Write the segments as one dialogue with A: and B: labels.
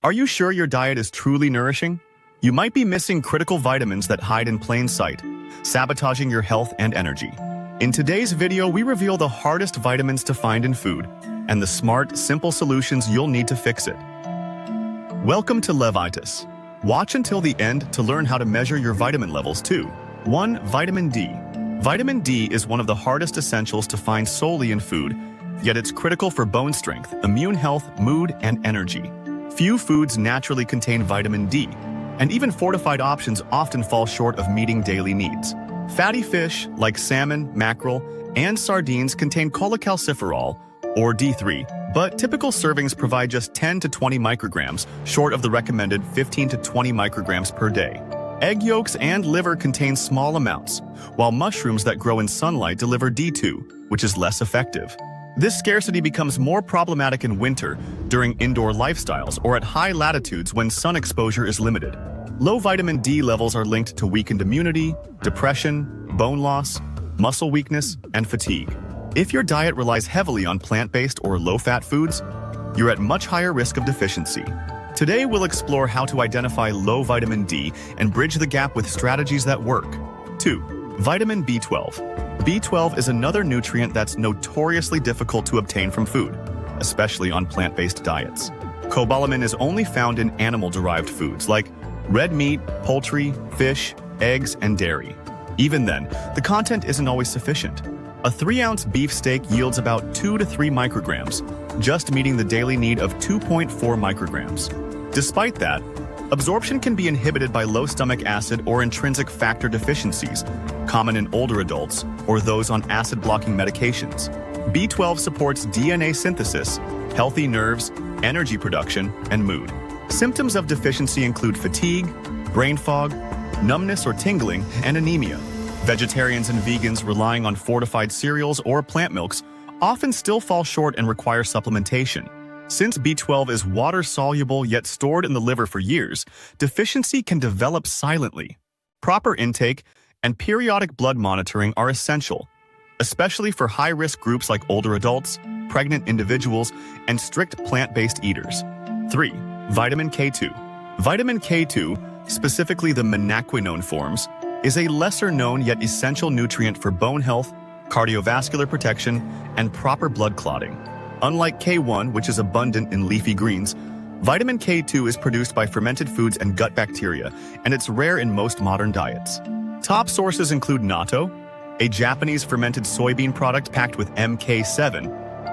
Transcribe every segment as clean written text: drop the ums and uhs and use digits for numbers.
A: Are you sure your diet is truly nourishing? You might be missing critical vitamins that hide in plain sight, sabotaging your health and energy. In today's video, we reveal the hardest vitamins to find in food and the smart, simple solutions you'll need to fix it. Welcome to Levitas. Watch until the end to learn how to measure your vitamin levels too. 1. Vitamin D. Vitamin D is one of the hardest essentials to find solely in food, yet it's critical for bone strength, immune health, mood, and energy. Few foods naturally contain vitamin D, and even fortified options often fall short of meeting daily needs. Fatty fish, like salmon, mackerel, and sardines contain cholecalciferol, or D3, but typical servings provide just 10 to 20 micrograms, short of the recommended 15 to 20 micrograms per day. Egg yolks and liver contain small amounts, while mushrooms that grow in sunlight deliver D2, which is less effective. This scarcity becomes more problematic in winter, during indoor lifestyles, or at high latitudes when sun exposure is limited. Low vitamin D levels are linked to weakened immunity, depression, bone loss, muscle weakness, and fatigue. If your diet relies heavily on plant-based or low-fat foods, you're at much higher risk of deficiency. Today, we'll explore how to identify low vitamin D and bridge the gap with strategies that work. 2. Vitamin B12. B12 is another nutrient that's notoriously difficult to obtain from food, especially on plant-based diets. Cobalamin is only found in animal-derived foods like red meat, poultry, fish, eggs, and dairy. Even then, the content isn't always sufficient. A 3-ounce beef steak yields about 2 to 3 micrograms, just meeting the daily need of 2.4 micrograms. Despite that, absorption can be inhibited by low stomach acid or intrinsic factor deficiencies, common in older adults or those on acid-blocking medications. B12 supports DNA synthesis, healthy nerves, energy production, and mood. Symptoms of deficiency include fatigue, brain fog, numbness or tingling, and anemia. Vegetarians and vegans relying on fortified cereals or plant milks often still fall short and require supplementation. Since B12 is water-soluble yet stored in the liver for years, deficiency can develop silently. Proper intake and periodic blood monitoring are essential, especially for high-risk groups like older adults, pregnant individuals, and strict plant-based eaters. 3. Vitamin K2. Vitamin K2, specifically the menaquinone forms, is a lesser-known yet essential nutrient for bone health, cardiovascular protection, and proper blood clotting. Unlike K1, which is abundant in leafy greens, vitamin K2 is produced by fermented foods and gut bacteria, and it's rare in most modern diets. Top sources include natto, a Japanese fermented soybean product packed with MK7,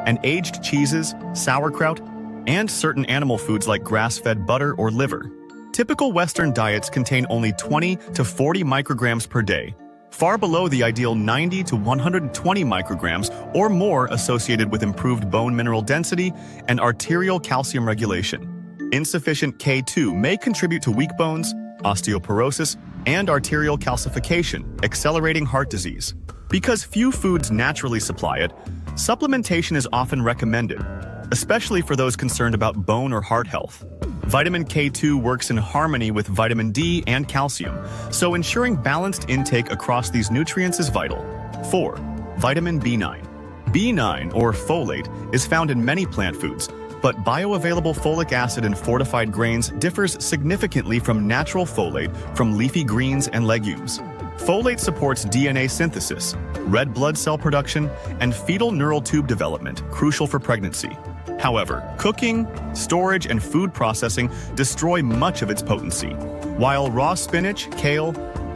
A: and aged cheeses, sauerkraut, and certain animal foods like grass-fed butter or liver. Typical Western diets contain only 20 to 40 micrograms per day, far below the ideal 90 to 120 micrograms or more associated with improved bone mineral density and arterial calcium regulation. Insufficient K2 may contribute to weak bones, osteoporosis, and arterial calcification, accelerating heart disease. Because few foods naturally supply it, supplementation is often recommended, especially for those concerned about bone or heart health. Vitamin K2 works in harmony with vitamin D and calcium, so ensuring balanced intake across these nutrients is vital. 4. Vitamin B9. B9, or folate, is found in many plant foods, but bioavailable folic acid in fortified grains differs significantly from natural folate from leafy greens and legumes. Folate supports DNA synthesis, red blood cell production, and fetal neural tube development, crucial for pregnancy. However, cooking, storage, and food processing destroy much of its potency. While raw spinach, kale,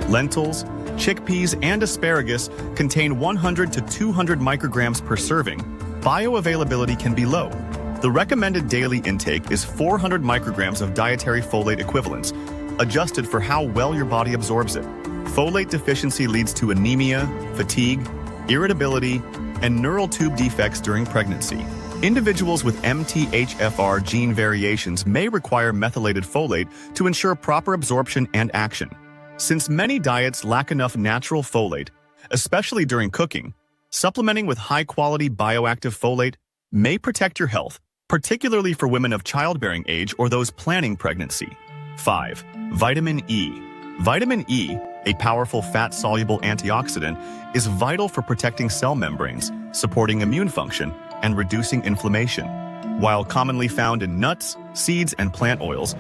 A: lentils, chickpeas, and asparagus contain 100 to 200 micrograms per serving, bioavailability can be low. The recommended daily intake is 400 micrograms of dietary folate equivalents, adjusted for how well your body absorbs it. Folate deficiency leads to anemia, fatigue, irritability, and neural tube defects during pregnancy. Individuals with MTHFR gene variations may require methylated folate to ensure proper absorption and action. Since many diets lack enough natural folate, especially during cooking, supplementing with high-quality bioactive folate may protect your health, particularly for women of childbearing age or those planning pregnancy. 5. Vitamin E. Vitamin E, a powerful fat-soluble antioxidant, is vital for protecting cell membranes, supporting immune function, and reducing inflammation. While commonly found in nuts, seeds, and plant oils,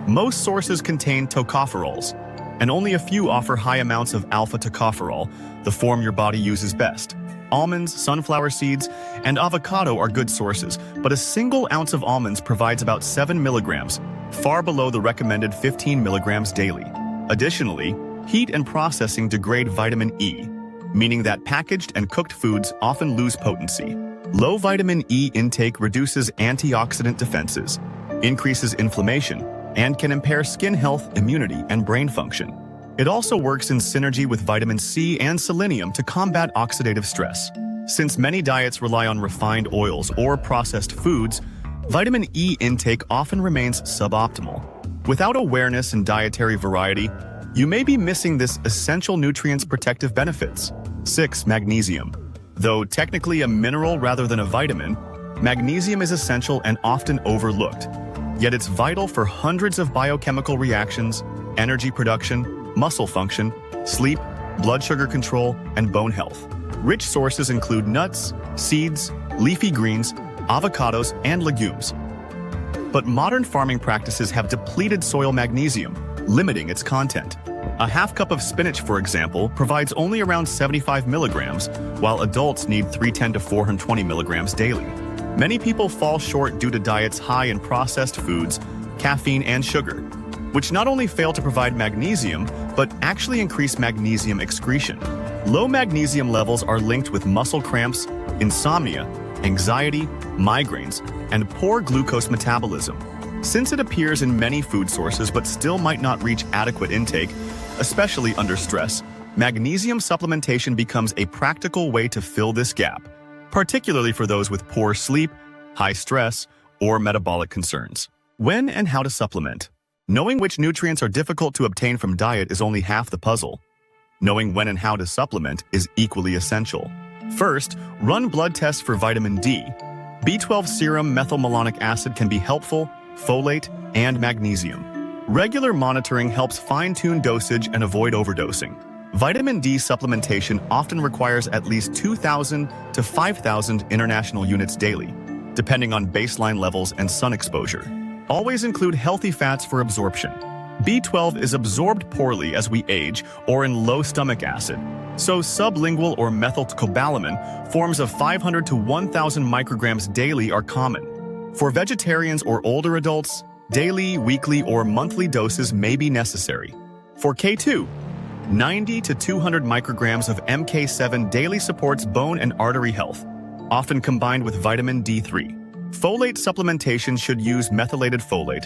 A: most sources contain tocopherols, and only a few offer high amounts of alpha-tocopherol, the form your body uses best. Almonds, sunflower seeds, and avocado are good sources, but a single ounce of almonds provides about 7 milligrams, far below the recommended 15 milligrams daily. Additionally, heat and processing degrade vitamin E, meaning that packaged and cooked foods often lose potency. Low vitamin E intake reduces antioxidant defenses, increases inflammation, and can impair skin health, immunity, and brain function. It also works in synergy with vitamin C and selenium to combat oxidative stress. Since many diets rely on refined oils or processed foods, vitamin E intake often remains suboptimal. Without awareness and dietary variety, you may be missing this essential nutrient's protective benefits. 6. Magnesium. Though technically a mineral rather than a vitamin, magnesium is essential and often overlooked. Yet it's vital for hundreds of biochemical reactions, energy production, muscle function, sleep, blood sugar control, and bone health. Rich sources include nuts, seeds, leafy greens, avocados, and legumes. But modern farming practices have depleted soil magnesium, limiting its content. A half cup of spinach, for example, provides only around 75 milligrams, while adults need 310 to 420 milligrams daily. Many people fall short due to diets high in processed foods, caffeine, and sugar, which not only fail to provide magnesium, but actually increase magnesium excretion. Low magnesium levels are linked with muscle cramps, insomnia, anxiety, migraines, and poor glucose metabolism. Since it appears in many food sources but still might not reach adequate intake, especially under stress, magnesium supplementation becomes a practical way to fill this gap, particularly for those with poor sleep, high stress, or metabolic concerns. When and how to supplement. Knowing which nutrients are difficult to obtain from diet is only half the puzzle. Knowing when and how to supplement is equally essential. First, run blood tests for vitamin D. B12 serum methylmalonic acid can be helpful, folate, and magnesium. Regular monitoring helps fine-tune dosage and avoid overdosing. Vitamin D supplementation often requires at least 2,000 to 5,000 international units daily, depending on baseline levels and sun exposure. Always include healthy fats for absorption. B12 is absorbed poorly as we age or in low stomach acid, so sublingual or methylcobalamin forms of 500 to 1,000 micrograms daily are common. For vegetarians or older adults, daily, weekly, or monthly doses may be necessary. For K2, 90 to 200 micrograms of MK7 daily supports bone and artery health, often combined with vitamin D3. Folate supplementation should use methylated folate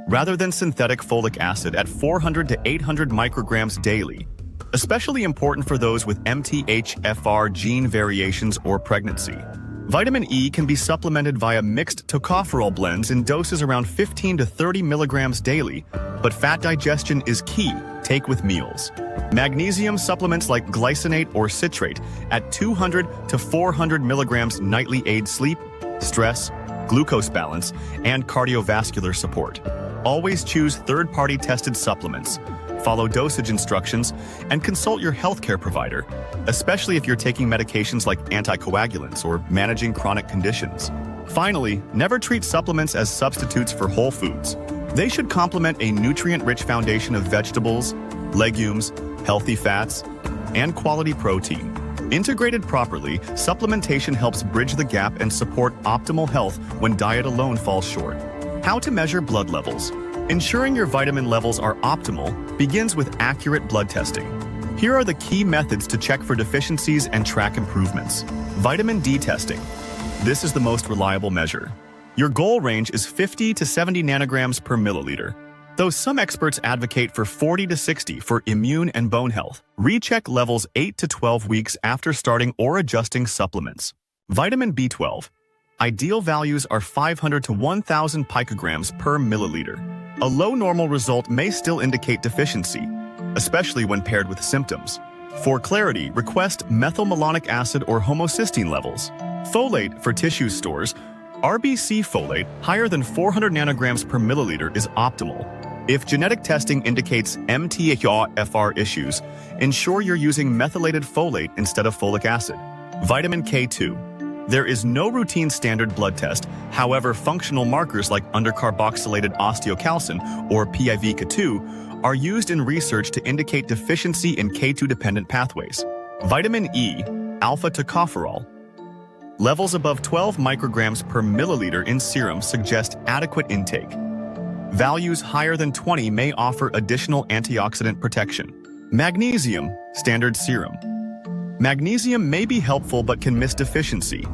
A: rather than synthetic folic acid at 400 to 800 micrograms daily, especially important for those with MTHFR gene variations or pregnancy. Vitamin E can be supplemented via mixed tocopherol blends in doses around 15 to 30 milligrams daily, but fat digestion is key. Take with meals. Magnesium supplements like glycinate or citrate at 200 to 400 milligrams nightly aid sleep, stress, glucose balance, and cardiovascular support. Always choose third-party tested supplements, follow dosage instructions, and consult your healthcare provider, especially if you're taking medications like anticoagulants or managing chronic conditions. Finally, never treat supplements as substitutes for whole foods. They should complement a nutrient-rich foundation of vegetables, legumes, healthy fats, and quality protein. Integrated properly, supplementation helps bridge the gap and support optimal health when diet alone falls short. How to measure blood levels. Ensuring your vitamin levels are optimal begins with accurate blood testing. Here are the key methods to check for deficiencies and track improvements. Vitamin D testing. This is the most reliable measure. Your goal range is 50 to 70 nanograms per milliliter, though some experts advocate for 40 to 60 for immune and bone health. Recheck levels 8 to 12 weeks after starting or adjusting supplements. Vitamin B12. Ideal values are 500 to 1,000 picograms per milliliter. A low normal result may still indicate deficiency, especially when paired with symptoms. For clarity, request methylmalonic acid or homocysteine levels. Folate for tissue stores. RBC folate higher than 400 nanograms per milliliter is optimal. If genetic testing indicates MTHFR issues, ensure you're using methylated folate instead of folic acid. Vitamin K2. There is no routine standard blood test. However, functional markers like undercarboxylated osteocalcin or PIVK2 are used in research to indicate deficiency in K2-dependent pathways. Vitamin E, alpha-tocopherol. Levels above 12 micrograms per milliliter in serum suggest adequate intake. Values higher than 20 may offer additional antioxidant protection. Magnesium, standard serum. Magnesium may be helpful but can miss deficiency.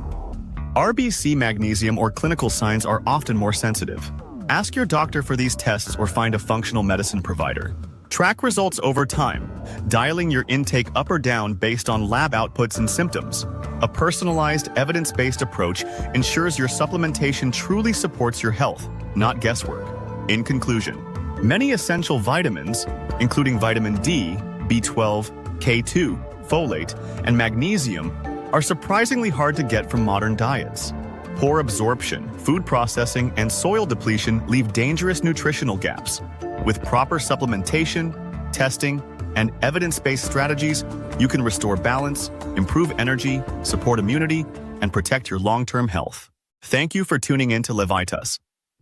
A: RBC magnesium or clinical signs are often more sensitive. Ask your doctor for these tests or find a functional medicine provider. Track results over time, dialing your intake up or down based on lab outputs and symptoms. A personalized, evidence-based approach ensures your supplementation truly supports your health, not guesswork. In conclusion, many essential vitamins, including vitamin D, B12, K2, folate, and magnesium, are surprisingly hard to get from modern diets. Poor absorption, food processing, and soil depletion leave dangerous nutritional gaps. With proper supplementation, testing, and evidence-based strategies, you can restore balance, improve energy, support immunity, and protect your long-term health. Thank you for tuning in to Levitas.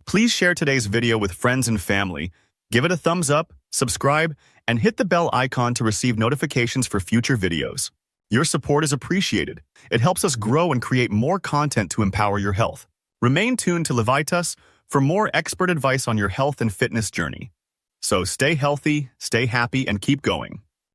A: Please share today's video with friends and family, give it a thumbs up, subscribe, and hit the bell icon to receive notifications for future videos. Your support is appreciated. It helps us grow and create more content to empower your health. Remain tuned to Levitas for more expert advice on your health and fitness journey. So stay healthy, stay happy, and keep going.